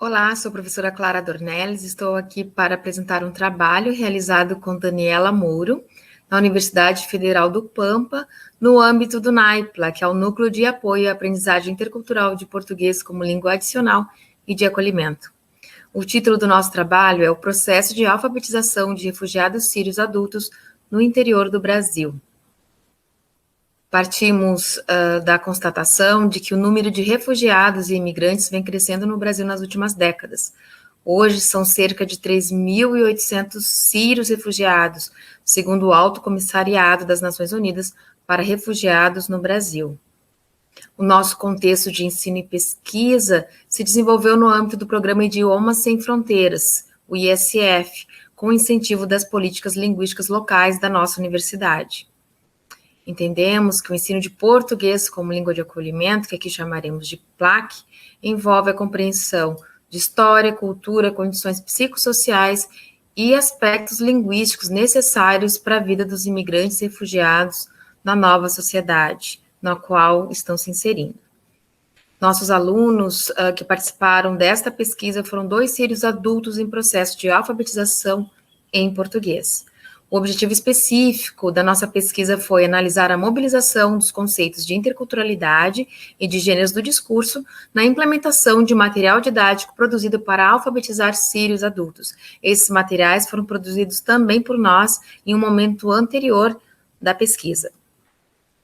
Olá, sou a professora Clara Dornelles, estou aqui para apresentar um trabalho realizado com Daniela Mouro, na Universidade Federal do Pampa, no âmbito do NAIPLA, que é o Núcleo de Apoio à Aprendizagem Intercultural de Português como Língua Adicional e de Acolhimento. O título do nosso trabalho é o Processo de Alfabetização de Refugiados Sírios Adultos no Interior do Brasil. Partimos da constatação de que o número de refugiados e imigrantes vem crescendo no Brasil nas últimas décadas. Hoje são cerca de 3.800 sírios refugiados, segundo o Alto Comissariado das Nações Unidas para Refugiados no Brasil. O nosso contexto de ensino e pesquisa se desenvolveu no âmbito do Programa Idiomas Sem Fronteiras, o ISF, com o incentivo das políticas linguísticas locais da nossa universidade. Entendemos que o ensino de português como língua de acolhimento, que aqui chamaremos de PLAC, envolve a compreensão de história, cultura, condições psicossociais e aspectos linguísticos necessários para a vida dos imigrantes e refugiados na nova sociedade, na qual estão se inserindo. Nossos alunos que participaram desta pesquisa foram 2 sírios adultos em processo de alfabetização em português. O objetivo específico da nossa pesquisa foi analisar a mobilização dos conceitos de interculturalidade e de gêneros do discurso na implementação de material didático produzido para alfabetizar sírios adultos. Esses materiais foram produzidos também por nós em um momento anterior da pesquisa.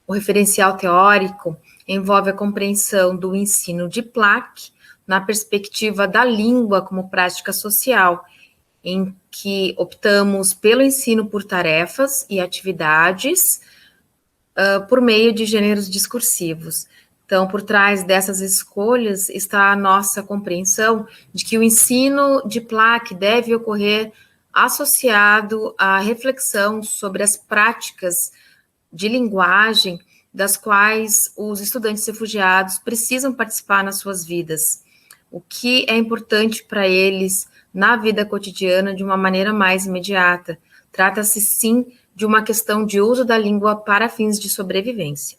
O referencial teórico envolve a compreensão do ensino de PLAC na perspectiva da língua como prática social, em que optamos pelo ensino por tarefas e atividades por meio de gêneros discursivos. Então, por trás dessas escolhas está a nossa compreensão de que o ensino de PLAC deve ocorrer associado à reflexão sobre as práticas de linguagem das quais os estudantes refugiados precisam participar nas suas vidas. O que é importante para eles na vida cotidiana de uma maneira mais imediata. Trata-se, sim, de uma questão de uso da língua para fins de sobrevivência.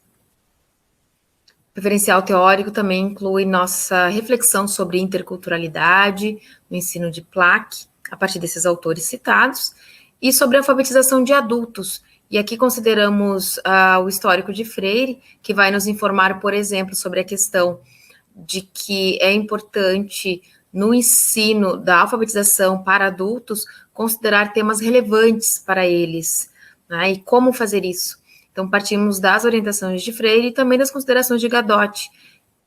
O referencial teórico também inclui nossa reflexão sobre interculturalidade, no ensino de PLAC, a partir desses autores citados, e sobre a alfabetização de adultos. E aqui consideramos o histórico de Freire, que vai nos informar, por exemplo, sobre a questão de que é importante no ensino da alfabetização para adultos, considerar temas relevantes para eles, né, e como fazer isso. Então, partimos das orientações de Freire e também das considerações de Gadotti,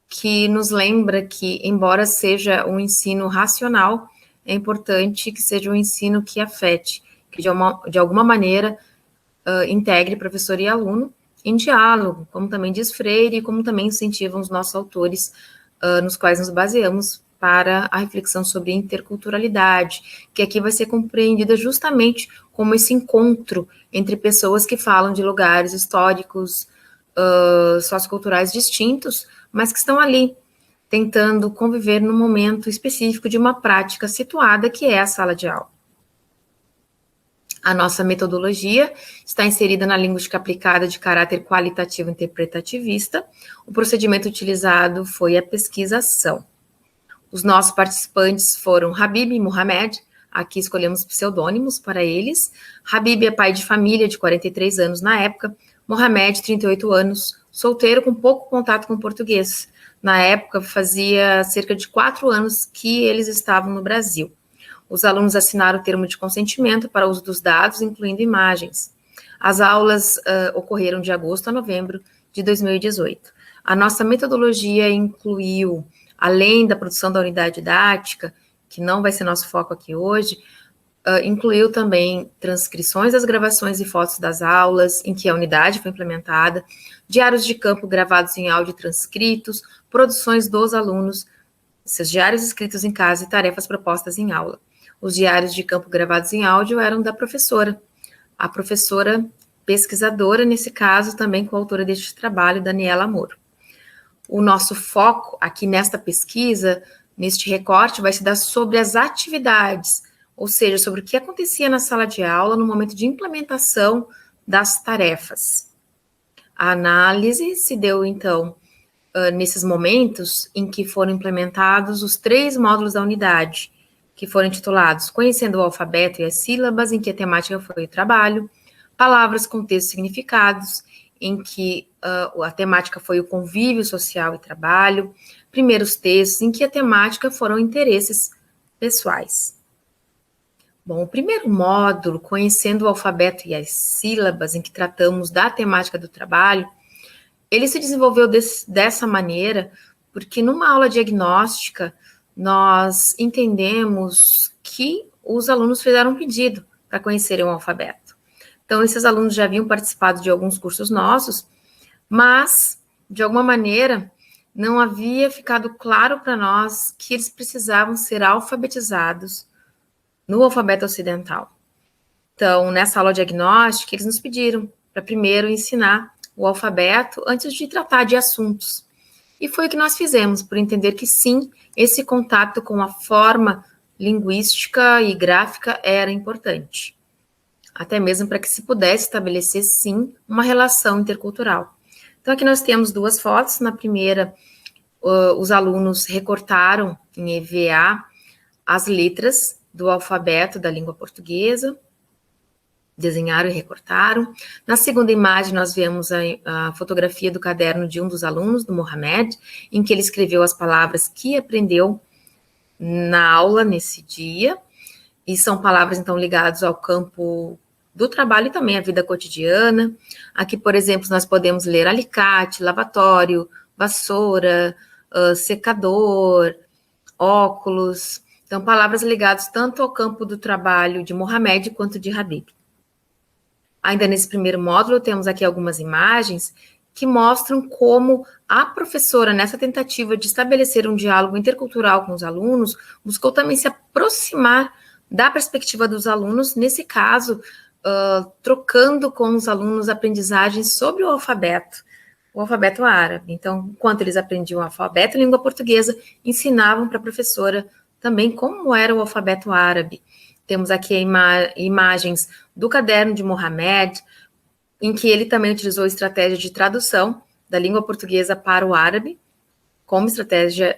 que nos lembra que, embora seja um ensino racional, é importante que seja um ensino que afete, que de alguma maneira integre professor e aluno em diálogo, como também diz Freire, e como também incentivam os nossos autores, nos quais nos baseamos para a reflexão sobre interculturalidade, que aqui vai ser compreendida justamente como esse encontro entre pessoas que falam de lugares históricos, socioculturais distintos, mas que estão ali, tentando conviver num momento específico de uma prática situada, que é a sala de aula. A nossa metodologia está inserida na linguística aplicada de caráter qualitativo interpretativista. O procedimento utilizado foi a pesquisação. Os nossos participantes foram Habib e Mohamed, aqui escolhemos pseudônimos para eles. Habib é pai de família, de 43 anos na época, Mohamed, 38 anos, solteiro com pouco contato com português. Na época, fazia cerca de 4 anos que eles estavam no Brasil. Os alunos assinaram o termo de consentimento para o uso dos dados, incluindo imagens. As aulas ocorreram de agosto a novembro de 2018. A nossa metodologia incluiu, além da produção da unidade didática, que não vai ser nosso foco aqui hoje, incluiu também transcrições das gravações e fotos das aulas, em que a unidade foi implementada, diários de campo gravados em áudio e transcritos, produções dos alunos, seus diários escritos em casa e tarefas propostas em aula. Os diários de campo gravados em áudio eram da professora, a professora pesquisadora, nesse caso, também coautora deste trabalho, Daniela Mouro. O nosso foco aqui nesta pesquisa, neste recorte, vai se dar sobre as atividades, ou seja, sobre o que acontecia na sala de aula no momento de implementação das tarefas. A análise se deu, então, nesses momentos em que foram implementados os 3 módulos da unidade, que foram intitulados Conhecendo o Alfabeto e as Sílabas, em que a temática foi o trabalho, Palavras, Contextos e Significados, em que a temática foi o convívio social e trabalho, Primeiros Textos, em que a temática foram interesses pessoais. Bom, o primeiro módulo, Conhecendo o Alfabeto e as Sílabas, em que tratamos da temática do trabalho, ele se desenvolveu dessa maneira porque numa aula diagnóstica nós entendemos que os alunos fizeram um pedido para conhecerem o alfabeto. Então, esses alunos já haviam participado de alguns cursos nossos, mas, de alguma maneira, não havia ficado claro para nós que eles precisavam ser alfabetizados no alfabeto ocidental. Então, nessa aula diagnóstica, eles nos pediram para primeiro ensinar o alfabeto antes de tratar de assuntos. E foi o que nós fizemos, por entender que sim, esse contato com a forma linguística e gráfica era importante. Até mesmo para que se pudesse estabelecer, sim, uma relação intercultural. Então, aqui nós temos 2 fotos. Na primeira, os alunos recortaram em EVA as letras do alfabeto da língua portuguesa, desenharam e recortaram. Na segunda imagem, nós vemos a fotografia do caderno de um dos alunos, do Mohamed, em que ele escreveu as palavras que aprendeu na aula nesse dia, e são palavras, então, ligadas ao campo do trabalho e também à vida cotidiana. Aqui, por exemplo, nós podemos ler alicate, lavatório, vassoura, secador, óculos. Então, palavras ligadas tanto ao campo do trabalho de Mohamed quanto de Habib. Ainda nesse primeiro módulo, temos aqui algumas imagens que mostram como a professora, nessa tentativa de estabelecer um diálogo intercultural com os alunos, buscou também se aproximar da perspectiva dos alunos, nesse caso, trocando com os alunos aprendizagens sobre o alfabeto árabe. Então, enquanto eles aprendiam o alfabeto e língua portuguesa, ensinavam para a professora também como era o alfabeto árabe. Temos aqui imagens do caderno de Mohamed, em que ele também utilizou estratégia de tradução da língua portuguesa para o árabe, como estratégia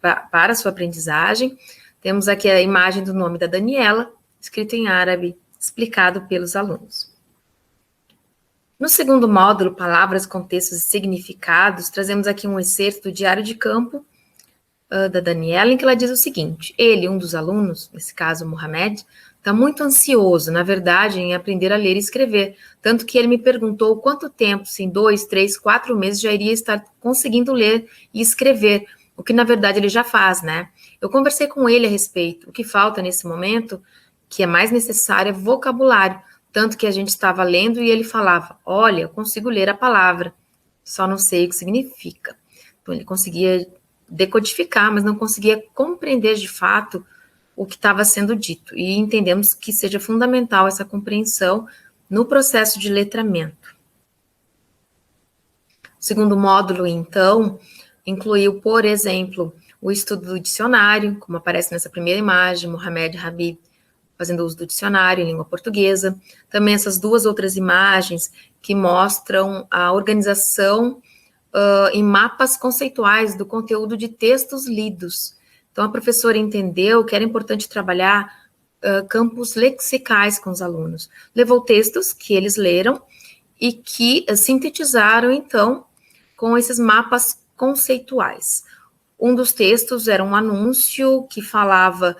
para a sua aprendizagem. Temos aqui a imagem do nome da Daniela, escrito em árabe, explicado pelos alunos. No segundo módulo, Palavras, Contextos e Significados, trazemos aqui um excerto do diário de campo da Daniela, em que ela diz o seguinte: ele, um dos alunos, nesse caso Mohamed, está muito ansioso, na verdade, em aprender a ler e escrever, tanto que ele me perguntou quanto tempo, se em 2, 3, 4 meses já iria estar conseguindo ler e escrever, o que na verdade ele já faz, né? Eu conversei com ele a respeito, o que falta nesse momento, que é mais necessário, é vocabulário, tanto que a gente estava lendo e ele falava: olha, eu consigo ler a palavra, só não sei o que significa. Então ele conseguia decodificar, mas não conseguia compreender de fato o que estava sendo dito, e entendemos que seja fundamental essa compreensão no processo de letramento. O segundo módulo, então, incluiu, por exemplo, o estudo do dicionário, como aparece nessa primeira imagem, Mohamed Habib fazendo uso do dicionário em língua portuguesa. Também essas 2 outras imagens que mostram a organização em mapas conceituais do conteúdo de textos lidos. Então, a professora entendeu que era importante trabalhar campos lexicais com os alunos. Levou textos que eles leram e que sintetizaram, então, com esses mapas conceituais. Um dos textos era um anúncio que falava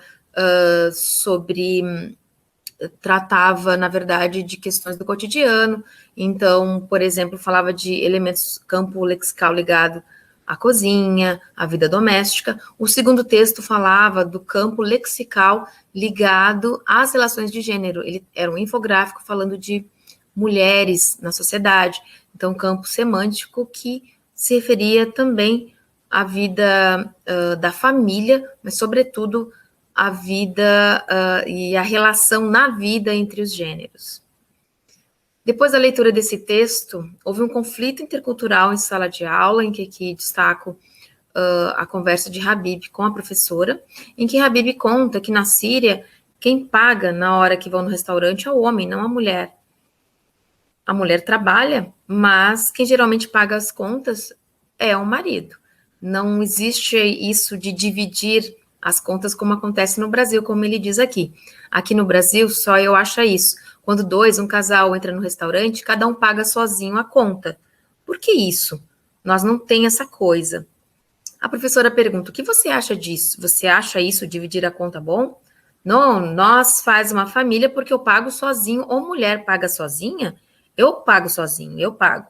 tratava, na verdade, de questões do cotidiano. Então, por exemplo, falava de elementos, campo lexical ligado à cozinha, à vida doméstica. O segundo texto falava do campo lexical ligado às relações de gênero. Ele era um infográfico falando de mulheres na sociedade. Então, campo semântico que se referia também à vida da família, mas, sobretudo, a vida e a relação na vida entre os gêneros. Depois da leitura desse texto, houve um conflito intercultural em sala de aula, em que aqui destaco a conversa de Habib com a professora, em que Habib conta que na Síria, quem paga na hora que vão no restaurante é o homem, não a mulher. A mulher trabalha, mas quem geralmente paga as contas é o marido. Não existe isso de dividir as contas como acontece no Brasil, como ele diz aqui. Aqui no Brasil, só eu acho isso. Quando um casal entra no restaurante, cada um paga sozinho a conta. Por que isso? Nós não tem essa coisa. A professora pergunta, o que você acha disso? Você acha isso, dividir a conta, bom? Não, nós faz uma família porque eu pago sozinho, ou mulher paga sozinha? Eu pago sozinho, eu pago.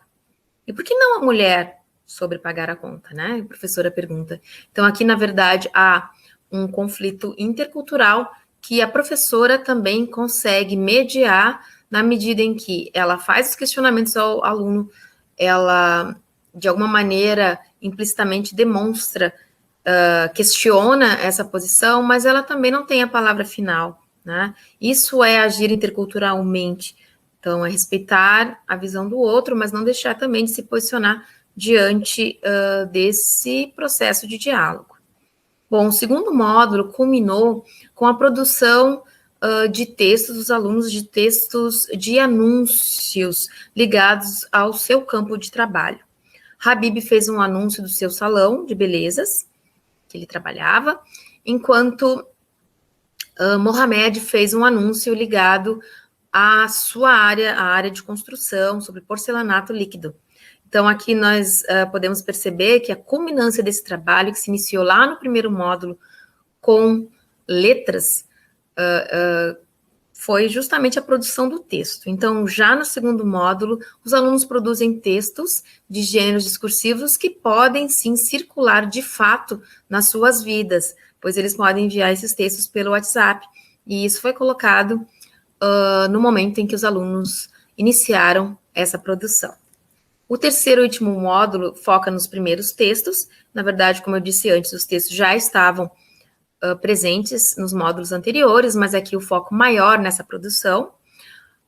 E por que não a mulher sobre pagar a conta, né? A professora pergunta. Então, aqui, na verdade, há um conflito intercultural que a professora também consegue mediar na medida em que ela faz os questionamentos ao aluno, ela, de alguma maneira, implicitamente demonstra, questiona essa posição, mas ela também não tem a palavra final, né? Isso é agir interculturalmente. Então, é respeitar a visão do outro, mas não deixar também de se posicionar diante desse processo de diálogo. Bom, o segundo módulo culminou com a produção de textos dos alunos, de textos de anúncios ligados ao seu campo de trabalho. Habib fez um anúncio do seu salão de belezas, que ele trabalhava, enquanto Mohamed fez um anúncio ligado à sua área, a área de construção, sobre porcelanato líquido. Então, aqui nós podemos perceber que a culminância desse trabalho, que se iniciou lá no primeiro módulo com letras, foi justamente a produção do texto. Então, já no segundo módulo, os alunos produzem textos de gêneros discursivos que podem, sim, circular de fato nas suas vidas, pois eles podem enviar esses textos pelo WhatsApp. E isso foi colocado no momento em que os alunos iniciaram essa produção. O terceiro e último módulo foca nos primeiros textos. Na verdade, como eu disse antes, os textos já estavam presentes nos módulos anteriores, mas aqui o foco maior nessa produção.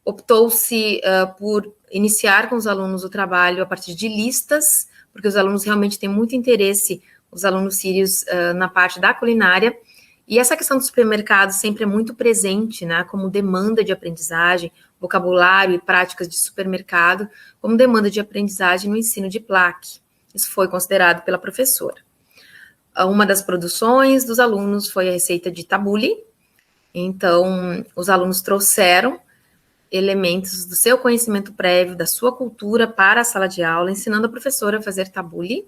Optou-se por iniciar com os alunos o trabalho a partir de listas, porque os alunos realmente têm muito interesse, os alunos sírios, na parte da culinária, e essa questão do supermercado sempre é muito presente, né, como demanda de aprendizagem, vocabulário e práticas de supermercado, como demanda de aprendizagem no ensino de PLAC. Isso foi considerado pela professora. Uma das produções dos alunos foi a receita de tabule. Então, os alunos trouxeram elementos do seu conhecimento prévio, da sua cultura para a sala de aula, ensinando a professora a fazer tabule.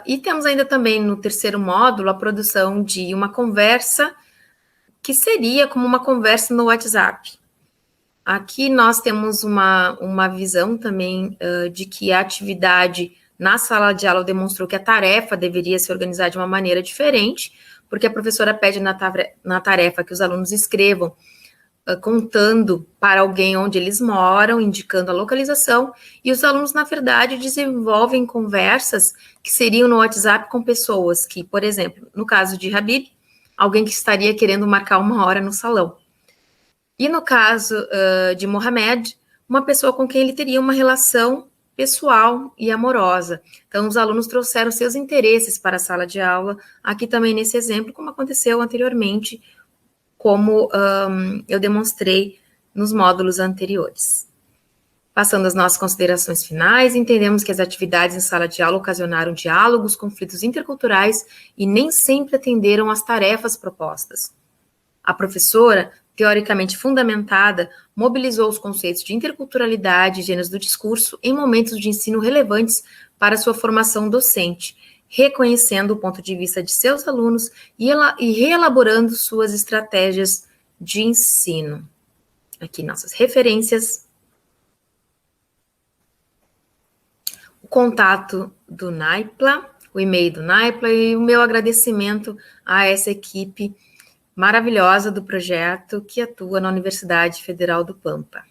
E temos ainda também no terceiro módulo a produção de uma conversa que seria como uma conversa no WhatsApp. Aqui nós temos uma visão também de que a atividade na sala de aula demonstrou que a tarefa deveria se organizar de uma maneira diferente, porque a professora pede na tarefa que os alunos escrevam contando para alguém onde eles moram, indicando a localização, e os alunos, na verdade, desenvolvem conversas que seriam no WhatsApp com pessoas que, por exemplo, no caso de Habib, alguém que estaria querendo marcar uma hora no salão. E no caso de Mohamed, uma pessoa com quem ele teria uma relação pessoal e amorosa. Então, os alunos trouxeram seus interesses para a sala de aula, aqui também nesse exemplo, como aconteceu anteriormente, como eu demonstrei nos módulos anteriores. Passando às nossas considerações finais, entendemos que as atividades em sala de aula ocasionaram diálogos, conflitos interculturais e nem sempre atenderam às tarefas propostas. A professora, teoricamente fundamentada, mobilizou os conceitos de interculturalidade e gêneros do discurso em momentos de ensino relevantes para sua formação docente, reconhecendo o ponto de vista de seus alunos e reelaborando suas estratégias de ensino. Aqui nossas referências. O contato do NAIPLA, o e-mail do NAIPLA e o meu agradecimento a essa equipe maravilhosa do projeto que atua na Universidade Federal do Pampa.